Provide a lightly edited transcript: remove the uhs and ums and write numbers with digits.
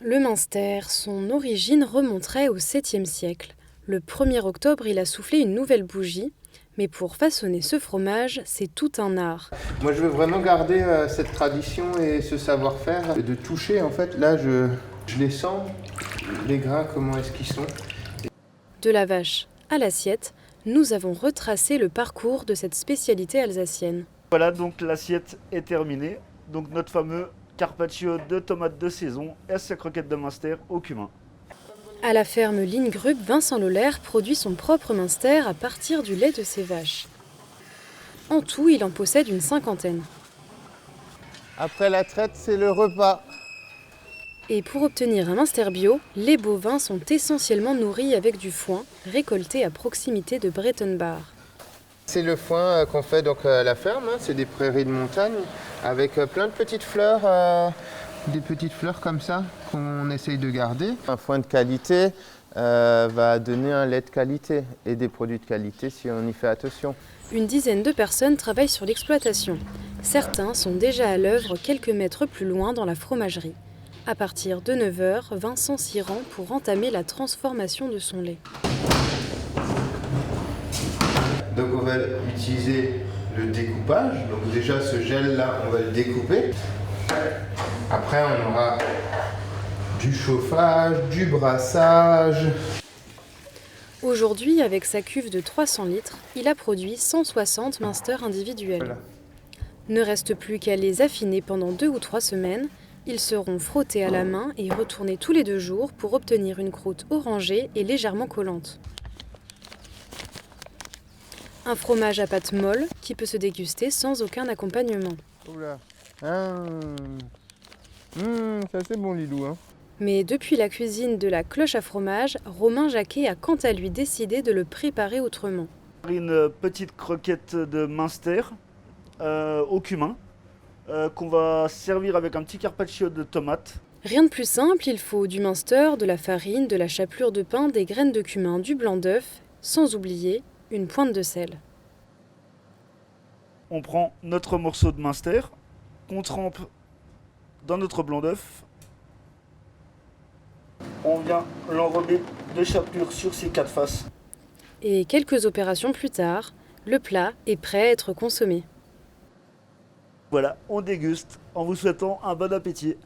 Le Munster, son origine remonterait au 7e siècle. Le 1er octobre, il a soufflé une nouvelle bougie, mais pour façonner ce fromage, c'est tout un art. Moi, je veux vraiment garder cette tradition et ce savoir-faire de toucher. En fait, là, je les sens, les grains, comment est-ce qu'ils sont. De la vache à l'assiette, nous avons retracé le parcours de cette spécialité alsacienne. Voilà, donc l'assiette est terminée. Donc notre fameux carpaccio de tomates de saison et sa croquette de Munster au cumin. À la ferme Ligne-Grupp, Vincent Loller produit son propre Munster à partir du lait de ses vaches. En tout, il en possède une 50aine. Après la traite, c'est le repas. Et pour obtenir un Munster bio, les bovins sont essentiellement nourris avec du foin, récolté à proximité de Breitenbach. C'est le foin qu'on fait donc à la ferme, hein. C'est des prairies de montagne avec plein de petites fleurs, des petites fleurs comme ça qu'on essaye de garder. Un foin de qualité va donner un lait de qualité et des produits de qualité si on y fait attention. Une dizaine de personnes travaillent sur l'exploitation. Certains sont déjà à l'œuvre quelques mètres plus loin dans la fromagerie. À partir de 9h, Vincent s'y rend pour entamer la transformation de son lait. Donc on va utiliser le découpage. Donc déjà ce gel là, on va le découper. Après on aura du chauffage, du brassage. Aujourd'hui, avec sa cuve de 300 litres, il a produit 160 Munster individuels. Voilà. Ne reste plus qu'à les affiner pendant 2 ou 3 semaines. Ils seront frottés à la main et retournés tous les 2 jours pour obtenir une croûte orangée et légèrement collante. Un fromage à pâte molle qui peut se déguster sans aucun accompagnement. Oula. Ça c'est bon Lilou. Hein. Mais depuis la cuisine de la cloche à fromage, Romain Jacquet a quant à lui décidé de le préparer autrement. Une petite croquette de Munster au cumin qu'on va servir avec un petit carpaccio de tomates. Rien de plus simple, il faut du Munster, de la farine, de la chapelure de pain, des graines de cumin, du blanc d'œuf, sans oublier une pointe de sel. On prend notre morceau de Munster, qu'on trempe dans notre blanc d'œuf. On vient l'enrober de chapelure sur ses 4 faces. Et quelques opérations plus tard, le plat est prêt à être consommé. Voilà, on déguste en vous souhaitant un bon appétit.